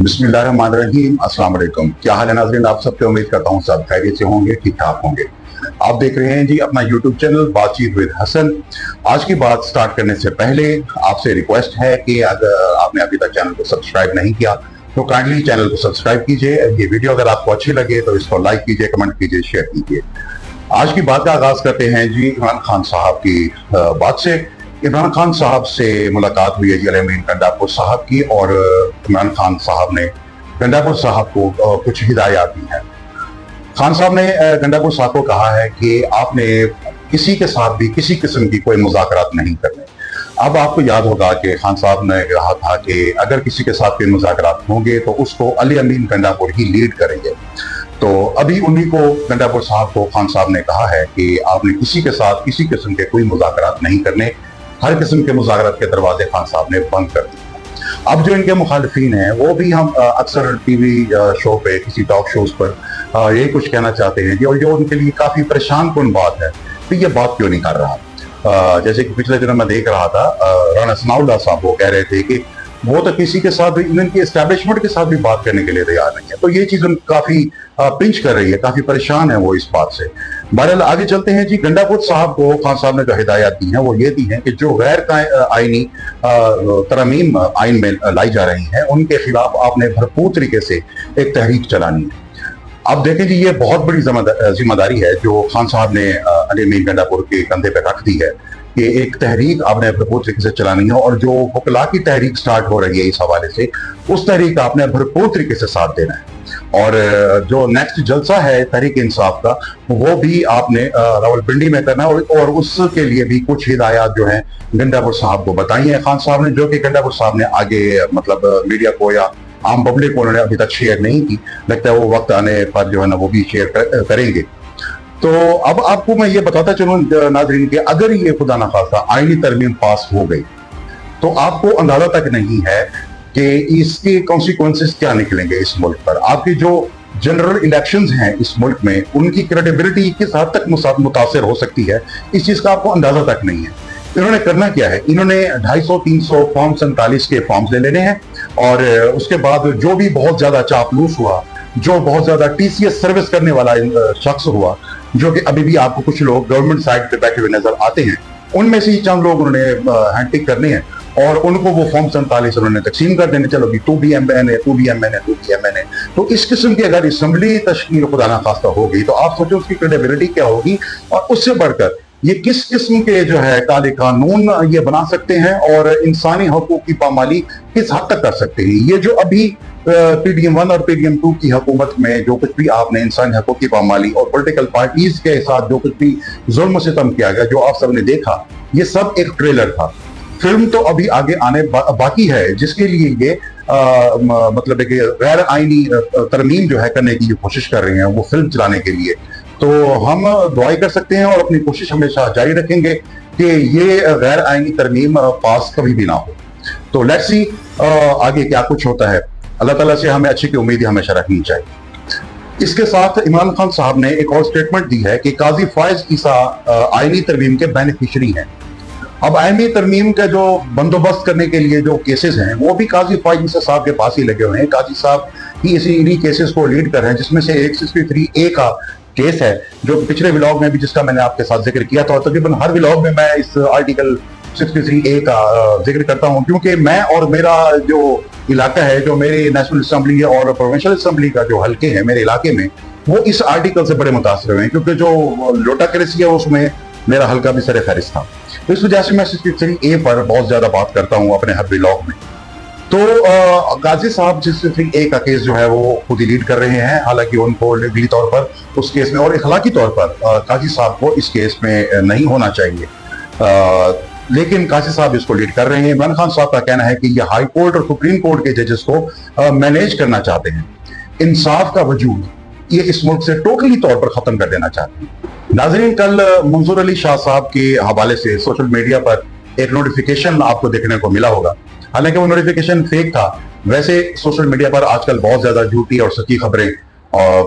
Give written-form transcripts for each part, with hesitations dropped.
बिस्मिल्लाहिर्रहमानिर्रहीम। अस्सलाम वालेकुम। क्या हाल है नाज़रीन, आप सबसे उम्मीद करता हूँ सब खैरियत से होंगे, ठीक ठाक होंगे। आप देख रहे हैं जी अपना यूट्यूब चैनल बातचीत विद हसन। आज की बात स्टार्ट करने से पहले आपसे रिक्वेस्ट है कि अगर आपने अभी तक चैनल को सब्सक्राइब नहीं किया तो काइंडली चैनल को सब्सक्राइब कीजिए। ये वीडियो अगर आपको अच्छी लगे तो इसको लाइक कीजिए, कमेंट कीजिए, शेयर कीजिए। आज की बात का आगाज करते हैं जी इमरान खान साहब की बात से। इमरान खान साहब से मुलाकात हुई है जी अल-अमीन गंडापुर साहब की, और इमरान खान साहब ने गंडापुर साहब को कुछ हिदायत दी हैं। खान साहब ने गंडापुर साहब को कहा है कि आपने किसी के साथ भी किसी किस्म की कोई मुज़ाकरात नहीं करने। अब आपको याद होगा कि खान साहब ने कहा था कि अगर किसी के साथ कोई मुज़ाकरात होंगे तो उसको अल-अमीन गंडापुर ही लीड करेंगे। तो अभी उन्हीं को गंडापुर साहब को खान साहब ने कहा है कि आपने किसी के साथ किसी किस्म के कोई मुज़ाकरात नहीं करने। हर किस्म के मुज़ाकरात के दरवाजे खान साहब ने बंद कर दिए। अब जो इनके मुखालिफिन हैं वो भी हम अक्सर टीवी शो पे, किसी टॉक शोज पर यही कुछ कहना चाहते हैं कि और जो उनके लिए काफ़ी परेशान कुन बात है कि ये बात क्यों नहीं कर रहा। जैसे कि पिछले दिनों में देख रहा था राणा सनाउल्लाह साहब वो कह रहे थे कि वो तो किसी के साथ भी, इनकी एस्टैब्लिशमेंट के साथ भी बात करने के लिए तैयार नहीं है। तो ये चीज़ काफ़ी पिंच कर रही है, काफ़ी परेशान है वो इस बात से। बहरहाल आगे चलते हैं जी। गंडापुर साहब को खान साहब ने जो हिदायत दी हैं वो ये दी हैं कि जो गैर आइनी तरमीम आइन में लाई जा रही हैं उनके खिलाफ आपने भरपूर तरीके से एक तहरीक चलानी है। अब देखें जी, ये बहुत बड़ी जिम्मेदारी है जो खान साहब ने अल-अमीन गंडापुर के कंधे पे रख दी है कि एक तहरीक आपने भरपूर तरीके से चलानी है, और जो वकला की तहरीक स्टार्ट हो रही है इस हवाले से, उस तहरीक का आपने भरपूर तरीके से साथ देना है। और जो नेक्स्ट जलसा है तहरीक इंसाफ का वो भी आपने रावलपिंडी में करना है, और उसके लिए भी कुछ हिदायत जो है गंडापुर साहब को बताई है खान साहब ने, जो कि गंडापुर साहब ने आगे मतलब मीडिया को या आम पब्लिक को उन्होंने अभी तक शेयर नहीं की। लगता है वो वक्त आने पर जो है ना वो भी शेयर करेंगे। तो अब आपको मैं ये बताता चलूं नाज़रीन कि अगर ये खुदा न खास्ता आईनी तरमीम पास हो गई तो आपको अंदाजा तक नहीं है कि इसके कॉन्सिक्वेंसेस क्या निकलेंगे इस मुल्क पर। आपकी जो जनरल इलेक्शंस हैं इस मुल्क में उनकी क्रेडिबिलिटी किस हद तक मुतासर हो सकती है, इस चीज़ का आपको अंदाजा तक नहीं है। इन्होंने करना क्या है, इन्होंने 250-300 फॉर्म 47 के फॉर्म्स ले लेने हैं, और उसके बाद जो भी बहुत ज्यादा चापलूस हुआ, जो बहुत ज्यादा टीसीएस सर्विस करने वाला शख्स हुआ, जो कि अभी भी आपको कुछ लोग गवर्नमेंट साइड पे बैठे हुए नजर आते हैं, उनमें से ही चंद लोग उन्होंने हैंडपिक करने हैं और उनको वो फॉर्म 47 उन्होंने तकसीम कर देने। चलो भी तू भी एमएनए, तू भी एमएनए, तू भी एमएनए। तो इस किस्म की अगर असम्बली तश्कील खुदा ना खास्ता होगी तो आप सोचो उसकी क्रेडिबिलिटी क्या होगी। और उससे बढ़कर ये किस किस्म के जो है काले कानून ये बना सकते हैं और इंसानी हकूक की पामाली किस हद तक कर सकते हैं। ये जो अभी पीडीएम 1 और पीडीएम 2 की हुकूमत में जो कुछ भी आपने इंसानी हकूक की पामाली और पॉलिटिकल पार्टीज के साथ जो कुछ भी जुल्म सितम किया गया, जो आप सबने देखा, ये सब एक ट्रेलर था। फिल्म तो अभी आगे आने बाकी है, जिसके लिए ये मतलब कि गैर आईनी तरमीम जो है करने की कोशिश कर रहे हैं वो फिल्म चलाने के लिए। तो हम दुआई कर सकते हैं और अपनी कोशिश हमेशा जारी रखेंगे कि ये गैर आईनी तरमीम पास कभी भी ना हो। तो लेट्स सी आगे क्या कुछ होता है। अल्लाह ताला से हमें अच्छी की उम्मीद हमेशा रखनी चाहिए। इसके साथ इमरान खान साहब ने एक और स्टेटमेंट दी है कि काजी फायज ईसा आईनी तरमीम के बेनिफिशरी हैं। अब आईनी तरमीम का जो बंदोबस्त करने के लिए जो केसेस हैं वो भी काजी फायज ईसा साहब के पास ही लगे हुए हैं। काजी साहब ही इन्हीं केसेस को लीड कर रहे हैं, जिसमें से 163A का केस है जो पिछले व्लॉग में भी जिसका मैंने आपके साथ जिक्र किया था। तकरीबन हर व्लॉग में मैं इस आर्टिकल 63A का जिक्र करता हूं, क्योंकि मैं और मेरा जो इलाका है, जो मेरी नेशनल असेंबली और प्रोविंशियल असेंबली का जो हल्के हैं मेरे इलाके में, वो इस आर्टिकल से बड़े मुतासर हुए हैं, क्योंकि जो लोटाक्रेसी है उसमें मेरा हल्का भी सरे फहरिस्त था। तो इस वजह से मैं 63A पर बहुत ज्यादा बात करता हूँ अपने हर व्लॉग में। तो गाजी साहब 63A का केस जो है वो खुद ही लीड कर रहे हैं, हालांकि उनको लीगली तौर पर उस केस में और इखलाकी तौर पर काजी साहब को इस केस में नहीं होना चाहिए, लेकिन काजी साहब इसको लीड कर रहे हैं। इमरान खान साहब का कहना है कि ये हाई कोर्ट और सुप्रीम कोर्ट के जजेस को मैनेज करना चाहते हैं, इंसाफ का वजूद ये इस मुल्क से टोटली तौर पर खत्म कर देना चाहते हैं। नाज़रीन, कल मंसूर अली शाह साहब के हवाले से सोशल मीडिया पर एक नोटिफिकेशन आपको देखने को मिला होगा, हालांकि वो नोटिफिकेशन फेक था। वैसे सोशल मीडिया पर आजकल बहुत ज्यादा झूठी और सच्ची खबरें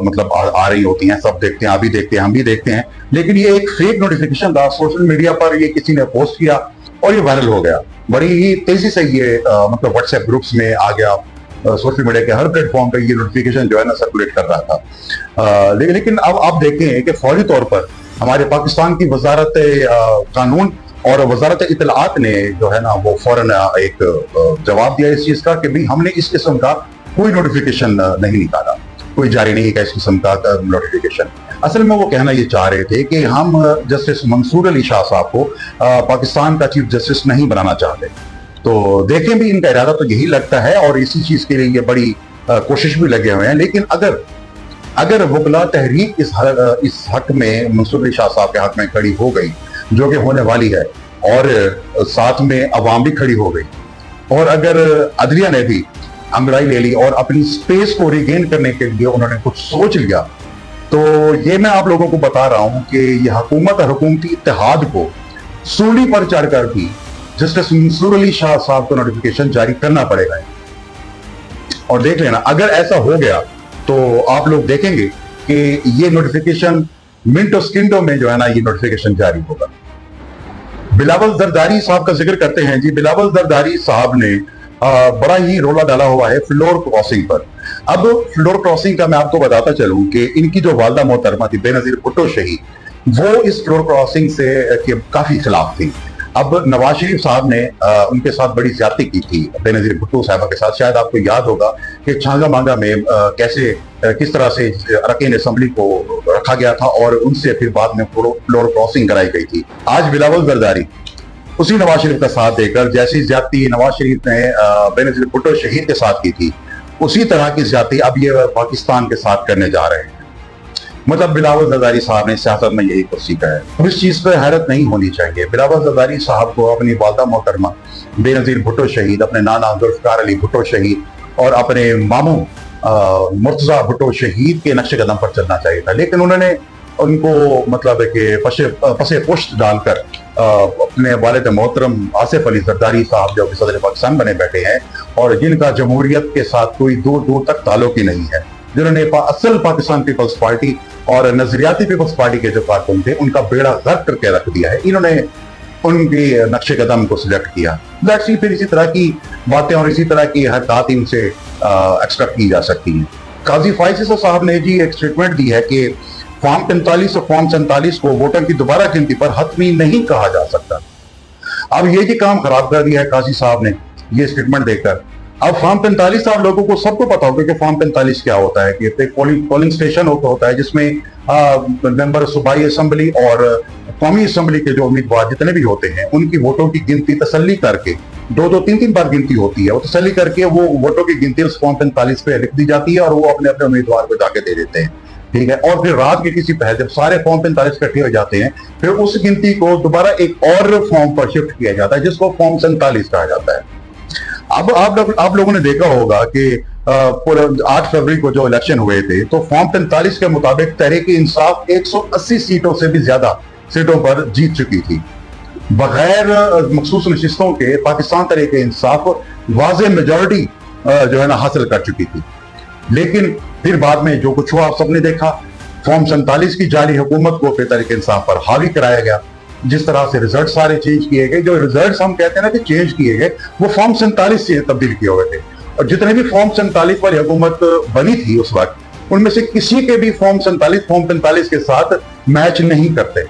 मतलब आ रही होती हैं, सब देखते हैं, आप भी देखते हैं, हम भी देखते हैं, लेकिन ये एक फेक नोटिफिकेशन था। सोशल मीडिया पर ये किसी ने पोस्ट किया और ये वायरल हो गया। बड़ी ही तेजी से ये मतलब व्हाट्सएप ग्रुप्स में आ गया सोशल मीडिया के हर प्लेटफॉर्म पे ये नोटिफिकेशन जो है ना सर्कुलेट कर रहा था। लेकिन अब आप देखें कि फौरी तौर पर हमारे पाकिस्तान की वजारत कानून और वजारत इतलात ने जो है ना वो फौरन एक जवाब दिया इस चीज का कि भाई हमने इस किस्म का कोई नोटिफिकेशन नहीं निकाला, कोई जारी नहीं किया इस किस्म का नोटिफिकेशन। असल में वो कहना ये चाह रहे थे कि हम जस्टिस मंसूर अली शाह साहब को पाकिस्तान का चीफ जस्टिस नहीं बनाना चाहते। तो देखें भी इनका इरादा तो यही लगता है और इसी चीज के लिए ये बड़ी कोशिश भी लगे हुए हैं। लेकिन अगर वकला तहरीक इस हक में मंसूर अली शाह साहब के हक में खड़ी हो गई, जो कि होने वाली है, और साथ में अवाम भी खड़ी हो गई, और अगर अदलिया ने भी अंगड़ाई ले ली और अपनी स्पेस को रिगेन करने के लिए उन्होंने कुछ सोच लिया, तो ये मैं आप लोगों को बता रहा हूं कि ये हुकूमत और हुकूमती इत्तेहाद को सूली पर चढ़कर भी जस्टिस मंसूर अली शाह साहब को नोटिफिकेशन जारी करना पड़ेगा। और देख लेना, अगर ऐसा हो गया तो आप लोग देखेंगे कि ये नोटिफिकेशन मिनटों सेकंडों में जो है ना ये नोटिफिकेशन जारी होगा। बिलावल जरदारी साहब का जिक्र करते हैं जी। बिलावल जरदारी साहब ने बड़ा ही रोला डाला हुआ है फ्लोर क्रॉसिंग पर। अब फ्लोर क्रॉसिंग का मैं आपको बताता चलूं कि इनकी जो वालदा मोहतरमा थी बेनजीर भुट्टो शहीद, वो इस फ्लोर क्रॉसिंग से के काफी खिलाफ थी। अब नवाज शरीफ साहब ने उनके साथ बड़ी ज्यादती की थी बेनजीर भुट्टो साहबा के साथ। शायद आपको याद होगा कि छांगा मांगा में किस तरह से अरकान असेंबली को रखा गया था और उनसे फिर बाद में फ्लोर क्रॉसिंग कराई गई थी। आज बिलावल जरदारी उसी नवाज शरीफ का साथ देकर जैसी ज्यादती नवाज शरीफ ने बेनजीर भुट्टो शहीद के साथ की थी, उसी तरह की ज्यादती अब ये पाकिस्तान के साथ करने जा रहे हैं। मतलब बिलावल जरदारी साहब ने सियासत में यही कुछ सीखा है। अब इस चीज पर हैरत नहीं होनी चाहिए। बिलावल जरदारी साहब को अपनी वालदा मोहतरमा बेनजीर भुट्टो शहीद, अपने नाना जुल्फकार अली भुट्टो शहीद और अपने मामू मुर्तजा भुट्टो शहीद के नक्शे कदम पर चलना चाहिए था, लेकिन उन्होंने उनको मतलब है कि पसे पुश्त डालकर अपने वालिद मोहतरम आसिफ अली जरदारी साहब जो कि सदर पाकिस्तान बने बैठे हैं और जिनका जमहूरियत के साथ कोई दूर दूर तक ताल्लुक ही नहीं है, जिन्होंने असल पाकिस्तान पीपल्स पार्टी और नजरियाती पीपल्स पार्टी के जो कारकुन थे उनका बेड़ा गर्क करके रख दिया है। इन्होंने उनके नक्शे कदम को सिलेक्ट किया। फिर इसी तरह की बातें और इसी तरह की हरकत इनसे एक्सपेक्ट की जा सकती हैं। काजी फाइज साहब ने जी एक स्टेटमेंट दी है कि फॉर्म 45 और फॉर्म 47 को वोटर की दोबारा गिनती पर हतमी नहीं कहा जा सकता। अब ये जी काम खराब कर दिया है काजी साहब ने ये स्टेटमेंट देकर। अब फॉर्म 45 आप लोगों को सबको पता होगा कि फॉर्म 45 क्या होता है, कि एक पोलिंग स्टेशन होता है जिसमें मेंबर सूबाई असेंबली और कौमी असेंबली के जो उम्मीदवार जितने भी होते हैं उनकी वोटों की गिनती तसल्ली करके 2-2, 3-3 बार गिनती होती है। वो तसल्ली करके वो वोटों की गिनती उस फॉर्म 45 पे लिख दी जाती है और वो अपने अपने उम्मीदवार को जाके दे देते हैं, ठीक है। और फिर रात के किसी पहले जब सारे फॉर्म 45 इकट्ठे हो जाते हैं फिर उस गिनती को दोबारा एक और फॉर्म पर शिफ्ट किया जाता है जिसको फॉर्म 47 कहा जाता है। अब आप लोगों ने देखा होगा कि 8 फरवरी को जो इलेक्शन हुए थे तो फॉर्म 45 के मुताबिक तहरीक-ए-इंसाफ 180 सीटों से भी ज्यादा सीटों पर जीत चुकी थी। बगैर मखसूस नशिस्तों के पाकिस्तान तहरीक-ए-इंसाफ वाज़ेह मेजॉरिटी जो है ना हासिल कर चुकी थी। लेकिन फिर बाद में जो कुछ हुआ आप सबने देखा, फॉर्म 47 की जाली हुकूमत को फिर तहरीक-ए-इंसाफ पर हावी कराया गया। जिस तरह से रिजल्ट सारे चेंज किए गए, जो रिजल्ट हम कहते हैं ना कि चेंज किए गए, वो फॉर्म 47 से तब्दील किए हुए थे। और जितने भी फॉर्म 47 वाली हुकूमत बनी थी उस वक्त उनमें से किसी के भी फॉर्म 45 के साथ मैच नहीं करते।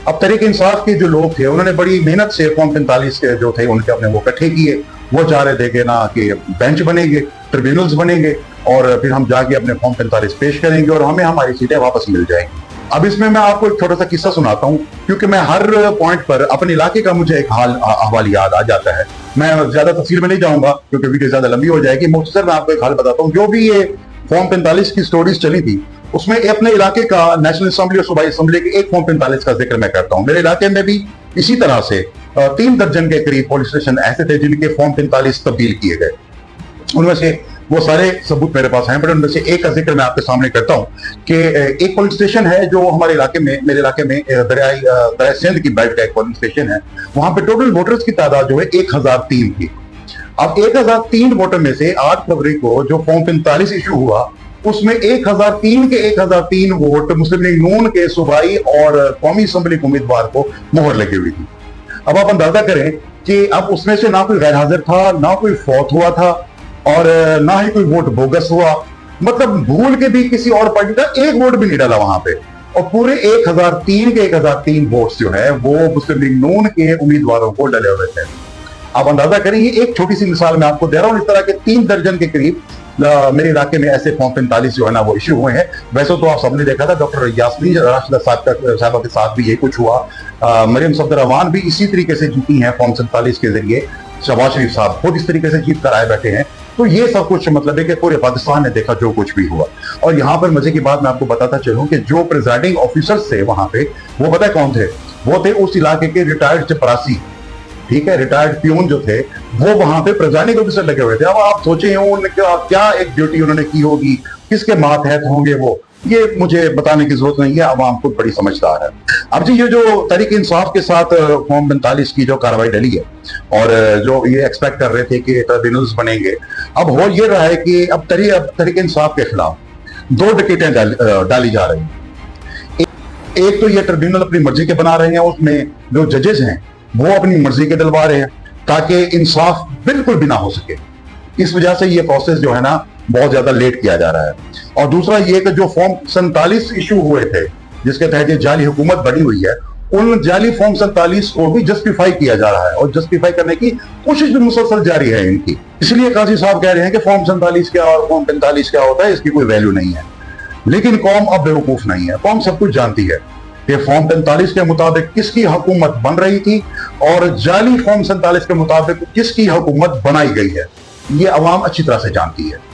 अब तहरीक-ए-इंसाफ के जो लोग थे उन्होंने बड़ी मेहनत से फॉर्म 45 के जो थे उनके अपने वो इकट्ठे किए। वो चाह रहे थे कि ना कि बेंच बनेंगे, ट्रिब्यूनल्स बनेंगे और फिर हम जाके अपने फॉर्म 45 पेश करेंगे और हमें हमारी सीटें वापस मिल जाएंगी। अब इसमें मैं आपको एक छोटा सा किस्सा सुनाता हूँ क्योंकि मैं हर पॉइंट पर अपने इलाके का मुझे एक अहवाल याद आ जाता है। मैं ज्यादा तफसील में नहीं जाऊंगा क्योंकि वीडियो ज्यादा लंबी हो जाएगी। मुख्तसर मैं आपको एक हाल बताता हूँ। जो भी ये फॉर्म 45 की स्टोरीज चली थी उसमें अपने इलाके का नेशनल असेंबली और सूबाई असेंबली के एक फॉर्म 45 का जिक्र मैं करता हूँ। मेरे इलाके में भी इसी तरह से 3 दर्जन के करीब पुलिस स्टेशन ऐसे थे जिनके फॉर्म 45 तब्दील किए गए। उनमें से वो सारे सबूत मेरे पास हैं, बट उनमें से एक का जिक्र मैं आपके सामने करता हूँ कि एक पुलिस स्टेशन है जो हमारे इलाके में, मेरे इलाके में दरिया सिंध की बेल्ट का एक पुलिस स्टेशन है। वहां पे टोटल वोटर्स की तादाद जो है 1003 की। अब 1003 वोटर में से 8 फरवरी को जो फॉर्म 45 इशू हुआ उसमें 1003 के 1003 वोट मुस्लिम लीग नून के सूबाई और कौमी असेंबली के उम्मीदवार को मोहर लगी हुई थी। अब आप अंदाजा करें कि अब उसमें से ना कोई गैर हाजिर था, ना कोई फौत हुआ था, और ना ही कोई वोट बोगस हुआ, मतलब भूल के भी किसी और पार्टी का एक वोट भी नहीं डाला वहां पे। और पूरे 1003 वोट्स जो है वो मुस्लिम लीग नून के उम्मीदवारों को डले हुए थे। आप अंदाजा करें, ये एक छोटी सी मिसाल मैं आपको दे रहा हूँ, इस तरह के 3 दर्जन के करीब मेरे इलाके में ऐसे फॉर्म 45 जो है ना वो इश्यू हुए हैं। वैसे तो आप सबने देखा था डॉक्टर यास्मीन राशिदा साहबा के साथ भी यही कुछ हुआ। मरियम सफदर रहमान भी इसी तरीके से जीती हैं फॉर्म 47 के जरिए। शहबाज शरीफ साहब खुद इस तरीके से जीत कर आए बैठे हैं। तो ये सब कुछ मतलब है कि पूरे पाकिस्तान ने देखा जो कुछ भी हुआ। और यहाँ पर मजे की बात मैं आपको बताता चलूं कि जो प्रिजाइडिंग ऑफिसर्स थे वहां पे, वो पता है कौन थे? वो थे उस इलाके के रिटायर्ड चपरासी, ठीक है, रिटायर्ड प्यून जो थे, वो वहां पे प्रिजाइडिंग ऑफिसर लगे हुए थे। अब आप सोचें उनका क्या एक ड्यूटी उन्होंने की होगी, किसके मातहत होंगे वो, ये मुझे बताने की जरूरत नहीं है, आवाम खुद बड़ी समझदार है। अब जी ये जो तहरीक इंसाफ के साथ फॉर्म 45 की जो कार्रवाई डली है और जो ये एक्सपेक्ट कर रहे थे कि ट्रिब्यूनल्स बनेंगे, अब हो ये रहा है कि अब तहरीक इंसाफ के खिलाफ 2 टिकटें डाली जा रही हैं। एक तो ये ट्रिब्यूनल अपनी मर्जी के बना रहे हैं, उसमें जो जजेस हैं वो अपनी मर्जी के डलवा रहे हैं ताकि इंसाफ बिल्कुल भी ना हो सके। इस वजह से ये प्रोसेस जो है ना बहुत ज्यादा लेट किया जा रहा है। और दूसरा ये कि जो फॉर्म 47 इशू हुए थे जिसके तहत ये जाली हुकूमत बनी हुई है, उन जाली फॉर्म 47 को भी जस्टिफाई किया जा रहा है और जस्टिफाई करने की कोशिश भी मुसलसल जारी है इनकी। इसलिए काजी साहब कह रहे हैं कि फॉर्म 47 क्या और फॉर्म 45 क्या होता है, इसकी कोई वैल्यू नहीं है। लेकिन कौम अब बेवकूफ नहीं है, कौम सब कुछ जानती है कि फॉर्म 45 के मुताबिक किसकी हुकूमत बन रही थी और जाली फॉर्म 47 के मुताबिक किसकी हुकूमत बनाई गई है, ये अवाम अच्छी तरह से जानती है।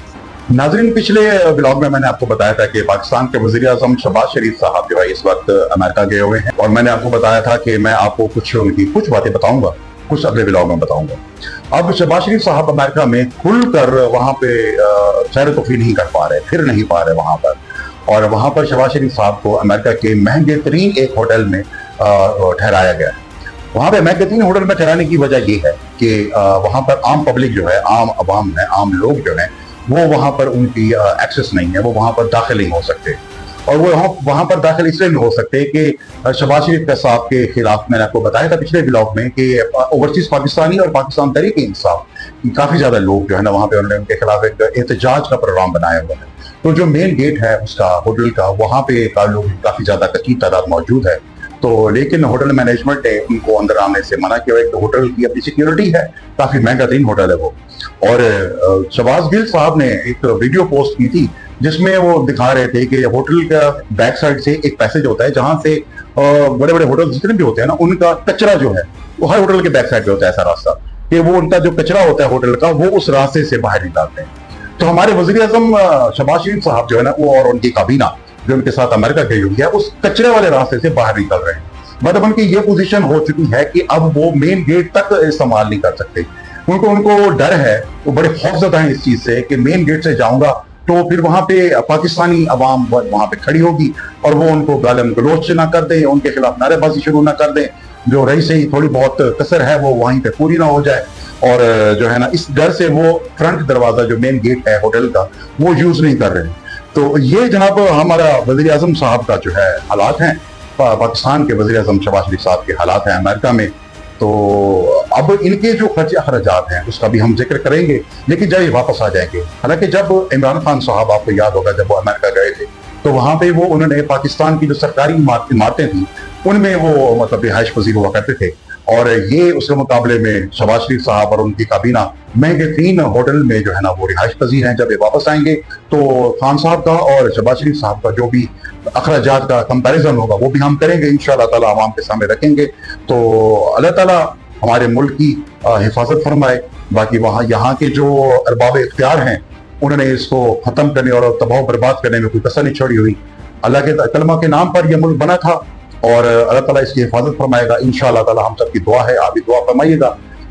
नाजरीन, पिछले ब्लॉग में मैंने आपको बताया था कि पाकिस्तान के वज़ीर-ए-आज़म शहबाज शरीफ साहब जो है इस वक्त अमेरिका गए हुए हैं और मैंने आपको बताया था कि मैं आपको कुछ बातें बताऊंगा, कुछ अगले ब्लॉग में बताऊंगा। अब शहबाज शरीफ साहब अमेरिका में खुलकर वहां पे सैर तफरीह नहीं कर पा रहे, फिर नहीं पा रहे वहां पर, और वहां पर शहबाज शरीफ साहब को अमेरिका के महंगे तरीन एक होटल में ठहराया गया। वहां पे महंगे तरीन होटल में ठहराने की वजह यह है कि वहां पर आम पब्लिक जो है, आम अवाम है, आम लोग जो है वो वहां पर उनकी एक्सेस नहीं है, वो वहां पर दाखिल नहीं हो सकते। और वो वहां पर दाखिल इसलिए नहीं हो सकते कि शहबाज शरीफ साहब के खिलाफ मैंने आपको बताया था पिछले ब्लॉग में कि ओवरसीज पाकिस्तानी और पाकिस्तान तहरीक इंसाफ काफी ज्यादा लोग जो है ना वहां पे उन्होंने उनके खिलाफ एक एहतजाज का प्रोग्राम बनाया हुआ है। तो जो मेन गेट है उसका होटल का, वहां पे लोग काफी ज्यादा कच्ची तादाद मौजूद है। तो लेकिन होटल मैनेजमेंट ने उनको अंदर आने से मना किया। एक तो होटल की अपनी सिक्योरिटी है, काफी महंगा तरीन होटल है वो। और शहबाज गिल साहब ने एक वीडियो पोस्ट की थी जिसमें वो दिखा रहे थे कि होटल का बैक साइड से एक पैसेज होता है जहां से बड़े बड़े होटल जितने भी होते हैं ना उनका कचरा जो है वो हर होटल के बैक साइड पे होता है ऐसा रास्ता कि वो उनका जो कचरा होता है होटल का वो उस रास्ते से बाहर निकालते हैं। तो हमारे वज़ीर-ए-आज़म शहबाज शरीफ साहब जो है ना वो और उनकी काबीना जो उनके साथ अमेरिका गई हुई है उस कचरे वाले रास्ते से बाहर निकल रहे हैं। मतलब उनकी ये पोजीशन हो चुकी है कि अब वो मेन गेट तक इस्तेमाल नहीं कर सकते। उनको डर है, वो बड़े खौफजदा हैं इस चीज से कि मेन गेट से जाऊंगा तो फिर वहां पे पाकिस्तानी अवाम वहां पे खड़ी होगी और वो उनको गालम गलोच ना कर दें, उनके खिलाफ नारेबाजी शुरू ना कर दें, जो रही से ही थोड़ी बहुत कसर है वो वहीं पे पूरी ना हो जाए। और जो है ना इस डर से वो फ्रंट दरवाजा जो मेन गेट है होटल का वो यूज नहीं कर रहे। तो ये जनाब हमारा वज़ीर-ए-आज़म साहब का जो है हालात हैं, पाकिस्तान के वज़ीर-ए-आज़म शहबाज शरीफ साहब के हालात हैं अमेरिका में। तो अब इनके जो खर्चे अखराजात हैं उसका भी हम जिक्र करेंगे, लेकिन जब ये वापस आ जाएंगे। हालांकि जब इमरान खान साहब, आपको याद होगा जब वो अमेरिका गए थे तो वहां पे वो उन्होंने पाकिस्तान की जो सरकारी इमारतें थी उनमें वो मतलब रिहाइश पजीर हुआ करते थे और ये उसके मुकाबले में शहबाज शरीफ साहब और उनकी काबीना महंगे 3 होटल में जो है ना वो रिहाइश पजीर हैं। जब ये वापस आएंगे तो खान साहब का और शहबाज शरीफ साहब का जो भी अखराजात का कंपैरिजन होगा वो भी हम करेंगे, इंशाअल्लाह ताला आवाम के सामने रखेंगे। तो अल्लाह ताला हमारे मुल्क की हिफाजत फरमाए। बाकी वहाँ यहाँ के जो अरबाब इख्तियार हैं उन्होंने इसको खत्म करने और तबाह बर्बाद करने में कोई कसर नहीं छोड़ी हुई। अल्लाह के कलमा के नाम पर यह मुल्क बना था और अल्लाह ताला इसकी हिफाजत फरमाएगा इंशाअल्लाह ताला। हम सबकी दुआ है, आप भी दुआ फरमाइएगा।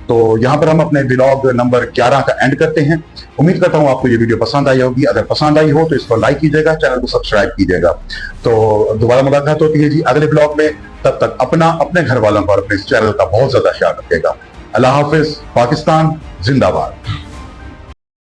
तो यहाँ पर हम अपने ब्लॉग नंबर 11 का एंड करते हैं। उम्मीद करता हूँ आपको ये वीडियो पसंद आई होगी। अगर पसंद आई हो तो इसको लाइक कीजिएगा, चैनल को सब्सक्राइब कीजिएगा। तो दोबारा मुलाकात होती है जी अगले ब्लॉग में। तब तक अपने घर वालों पर, अपने इस चैनल का बहुत ज्यादा ख्याल रखिएगा। अल्लाह हाफिज। पाकिस्तान जिंदाबाद।